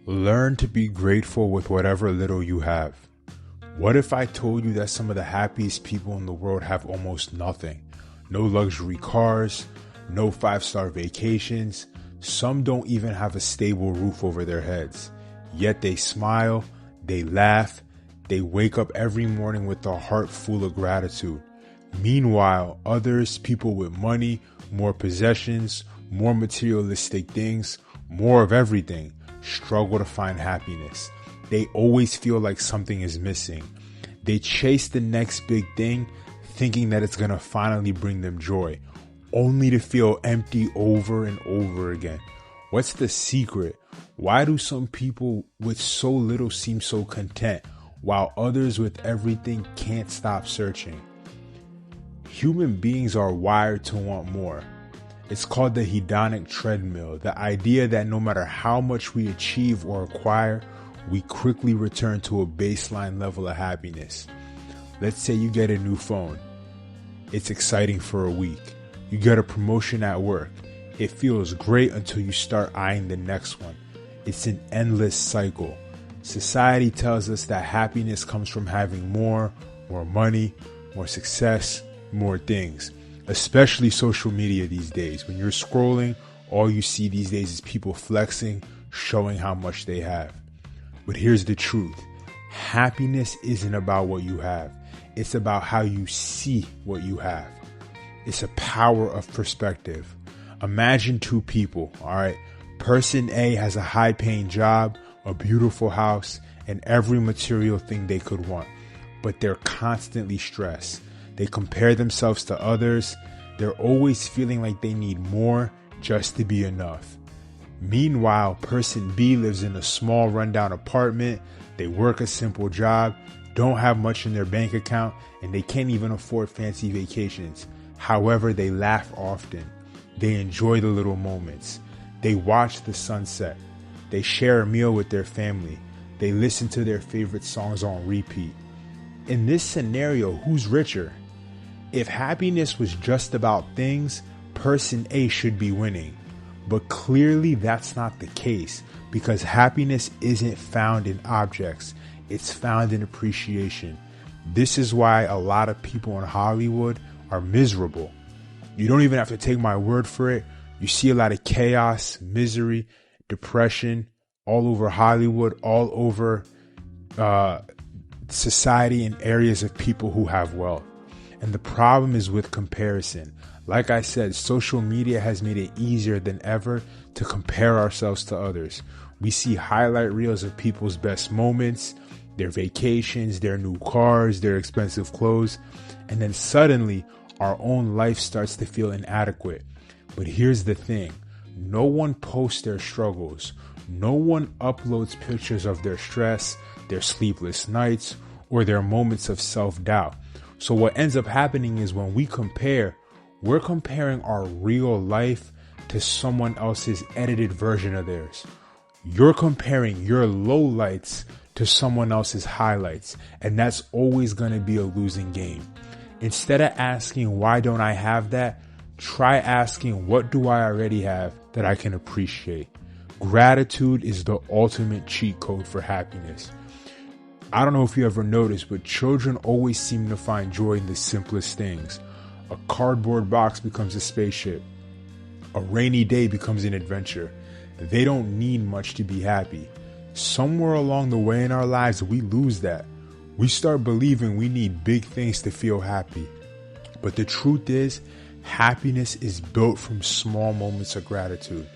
Learn to be grateful with whatever little you have. What if I told you that some of the happiest people in the world have almost nothing? No luxury cars, no 5-star vacations. Some don't even have a stable roof over their heads. Yet they smile, they laugh, they wake up every morning with a heart full of gratitude. Meanwhile, others, people with money, more possessions, more materialistic things, more of everything, struggle to find happiness. They always feel like something is missing. They chase the next big thing, thinking that it's gonna finally bring them joy, only to feel empty over and over again. What's the secret? Why do some people with so little seem so content, while others with everything can't stop searching? Human beings are wired to want more. It's called the hedonic treadmill, the idea that no matter how much we achieve or acquire, we quickly return to a baseline level of happiness. Let's say you get a new phone. It's exciting for a week. You get a promotion at work. It feels great until you start eyeing the next one. It's an endless cycle. Society tells us that happiness comes from having more money, more success, more things. Especially social media these days. When you're scrolling, all you see these days is people flexing, showing how much they have. But here's the truth. Happiness isn't about what you have. It's about how you see what you have. It's a power of perspective. Imagine two people, all right? Person A has a high-paying job, a beautiful house, and every material thing they could want. But they're constantly stressed. They compare themselves to others. They're always feeling like they need more just to be enough. Meanwhile, person B lives in a small rundown apartment. They work a simple job, don't have much in their bank account, and they can't even afford fancy vacations. However, they laugh often. They enjoy the little moments. They watch the sunset. They share a meal with their family. They listen to their favorite songs on repeat. In this scenario, who's richer? If happiness was just about things, person A should be winning. But clearly that's not the case, because happiness isn't found in objects. It's found in appreciation. This is why a lot of people in Hollywood are miserable. You don't even have to take my word for it. You see a lot of chaos, misery, depression all over Hollywood, all over society and areas of people who have wealth. And the problem is with comparison. Like I said, social media has made it easier than ever to compare ourselves to others. We see highlight reels of people's best moments, their vacations, their new cars, their expensive clothes, and then suddenly our own life starts to feel inadequate. But here's the thing. No one posts their struggles. No one uploads pictures of their stress, their sleepless nights, or their moments of self-doubt. So what ends up happening is when we compare, we're comparing our real life to someone else's edited version of theirs. You're comparing your lowlights to someone else's highlights, and that's always going to be a losing game. Instead of asking, why don't I have that? Try asking, what do I already have that I can appreciate? Gratitude is the ultimate cheat code for happiness. I don't know if you ever noticed, but children always seem to find joy in the simplest things. A cardboard box becomes a spaceship. A rainy day becomes an adventure. They don't need much to be happy. Somewhere along the way in our lives, we lose that. We start believing we need big things to feel happy. But the truth is, happiness is built from small moments of gratitude.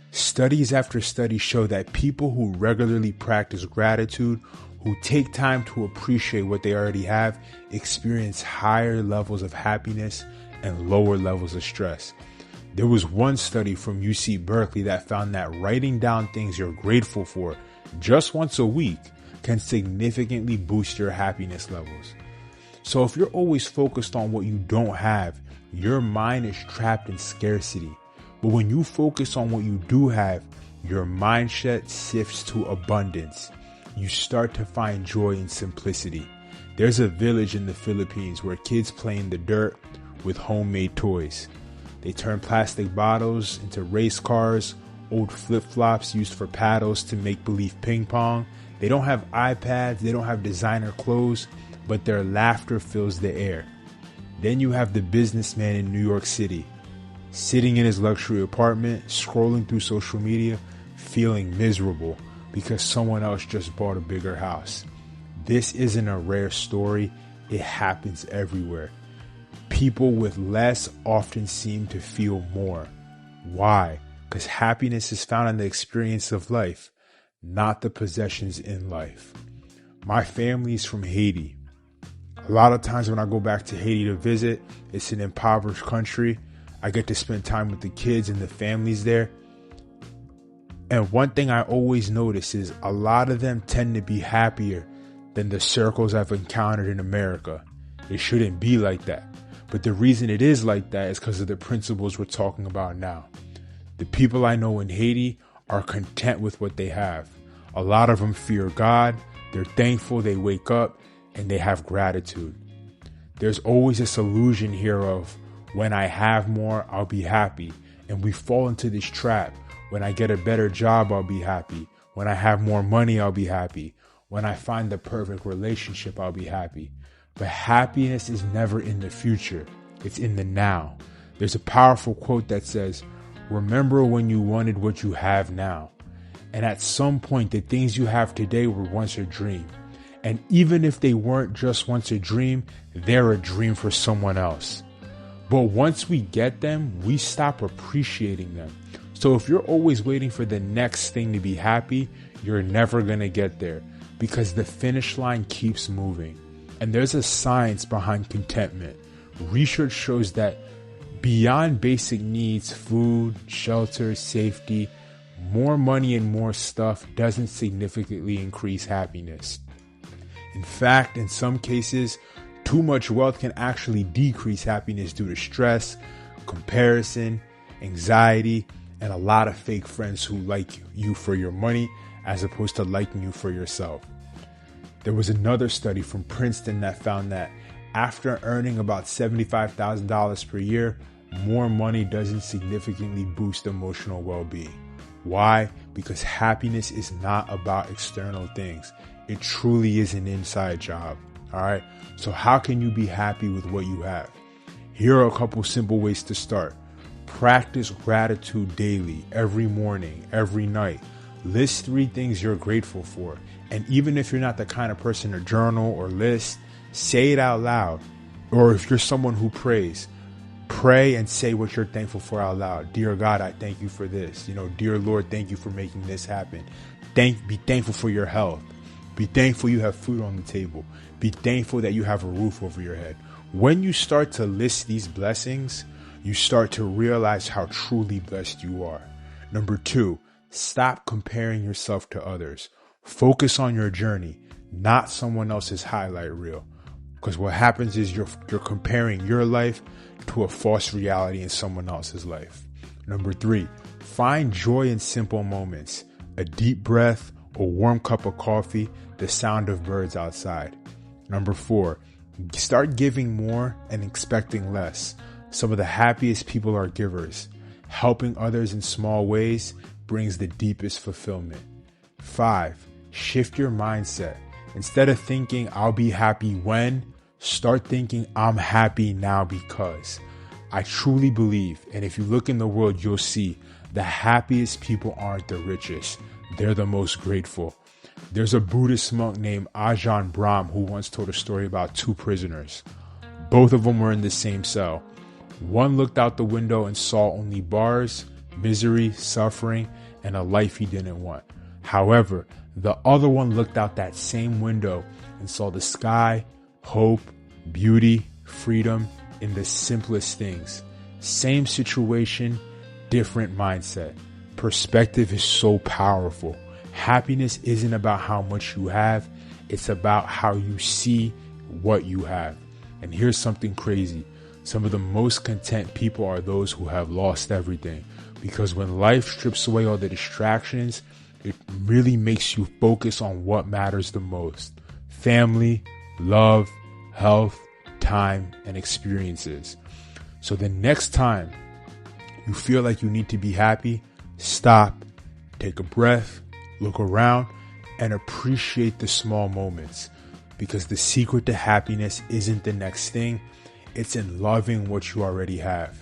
Studies after studies show that people who regularly practice gratitude, who take time to appreciate what they already have, experience higher levels of happiness and lower levels of stress. There was one study from UC Berkeley that found that writing down things you're grateful for just once a week can significantly boost your happiness levels. So if you're always focused on what you don't have, your mind is trapped in scarcity. But when you focus on what you do have, your mindset shifts to abundance. You start to find joy in simplicity. There's a village in the Philippines where kids play in the dirt with homemade toys. They turn plastic bottles into race cars old flip-flops used for paddles to make believe ping pong. They don't have iPads, they don't have designer clothes, but their laughter fills the air. Then you have the businessman in New York City, sitting in his luxury apartment, scrolling through social media, feeling miserable because someone else just bought a bigger house. This isn't a rare story, it happens everywhere. People with less often seem to feel more. Why? Because happiness is found in the experience of life, not the possessions in life. My family is from Haiti. A lot of times when I go back to Haiti to visit, it's an impoverished country. I get to spend time with the kids and the families there. And one thing I always notice is a lot of them tend to be happier than the circles I've encountered in America. It shouldn't be like that. But the reason it is like that is because of the principles we're talking about now. The people I know in Haiti are content with what they have. A lot of them fear God, they're thankful, they wake up, and they have gratitude. There's always this illusion here of when I have more, I'll be happy. And we fall into this trap. When I get a better job, I'll be happy. When I have more money, I'll be happy. When I find the perfect relationship, I'll be happy. But happiness is never in the future. It's in the now. There's a powerful quote that says, "Remember when you wanted what you have now." And at some point, the things you have today were once a dream. And even if they weren't just once a dream, they're a dream for someone else. But once we get them, we stop appreciating them. So if you're always waiting for the next thing to be happy, you're never going to get there because the finish line keeps moving. And there's a science behind contentment. Research shows that beyond basic needs, food, shelter, safety, more money and more stuff doesn't significantly increase happiness. In fact, in some cases, too much wealth can actually decrease happiness due to stress, comparison, anxiety, and a lot of fake friends who like you for your money as opposed to liking you for yourself. There was another study from Princeton that found that after earning about $75,000 per year, more money doesn't significantly boost emotional well-being. Why? Because happiness is not about external things. It truly is an inside job. All right. So how can you be happy with what you have? Here are a couple simple ways to start. Practice gratitude daily, every morning, every night. List 3 things you're grateful for. And even if you're not the kind of person to journal or list, say it out loud. Or if you're someone who prays, pray and say what you're thankful for out loud. Dear God, I thank you for this. Dear Lord, thank you for making this happen. Be thankful for your health. Be thankful you have food on the table. Be thankful that you have a roof over your head. When you start to list these blessings, you start to realize how truly blessed you are. Number 2, stop comparing yourself to others. Focus on your journey, not someone else's highlight reel. Because what happens is you're comparing your life to a false reality in someone else's life. Number 3, find joy in simple moments. A deep breath, a warm cup of coffee, the sound of birds outside. Number 4, start giving more and expecting less. Some of the happiest people are givers. Helping others in small ways brings the deepest fulfillment. 5, shift your mindset. Instead of thinking, I'll be happy when, start thinking, I'm happy now because. I truly believe, and if you look in the world, you'll see the happiest people aren't the richest. They're the most grateful. There's a Buddhist monk named Ajahn Brahm who once told a story about 2 prisoners. Both of them were in the same cell. One looked out the window and saw only bars, misery, suffering, and a life he didn't want. However, the other one looked out that same window and saw the sky, hope, beauty, freedom in the simplest things. Same situation, different mindset. Perspective is so powerful. Happiness isn't about how much you have. It's about how you see what you have. And here's something crazy. Some of the most content people are those who have lost everything. Because when life strips away all the distractions, it really makes you focus on what matters the most. Family, love, health, time, and experiences. So the next time you feel like you need to be happy, Stop, take a breath, look around, and appreciate the small moments. Because the secret to happiness isn't the next thing, it's in loving what you already have.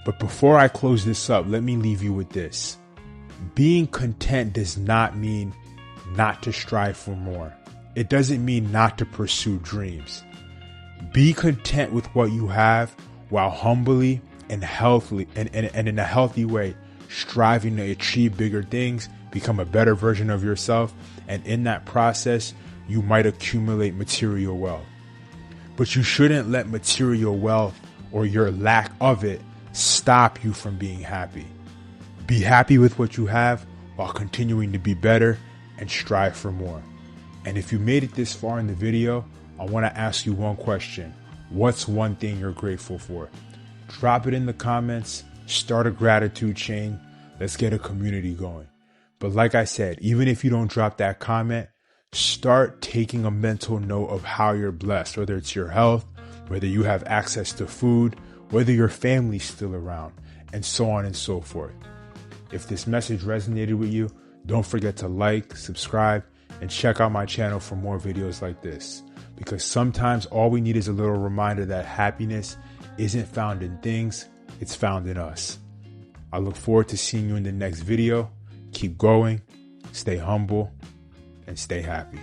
But before I close this up, let me leave you with this. Being content does not mean not to strive for more. It doesn't mean not to pursue dreams. Be content with what you have while humbly and healthily and in a healthy way, striving to achieve bigger things, become a better version of yourself, and in that process, you might accumulate material wealth. But you shouldn't let material wealth or your lack of it stop you from being happy. Be happy with what you have while continuing to be better and strive for more. And if you made it this far in the video, I want to ask you one question. What's one thing you're grateful for? Drop it in the comments, start a gratitude chain. Let's get a community going. But like I said, even if you don't drop that comment, start taking a mental note of how you're blessed, whether it's your health, whether you have access to food, whether your family's still around, and so on and so forth. If this message resonated with you, don't forget to like, subscribe, and check out my channel for more videos like this. Because sometimes all we need is a little reminder that happiness isn't found in things, it's found in us. I look forward to seeing you in the next video. Keep growing, stay humble, and stay happy.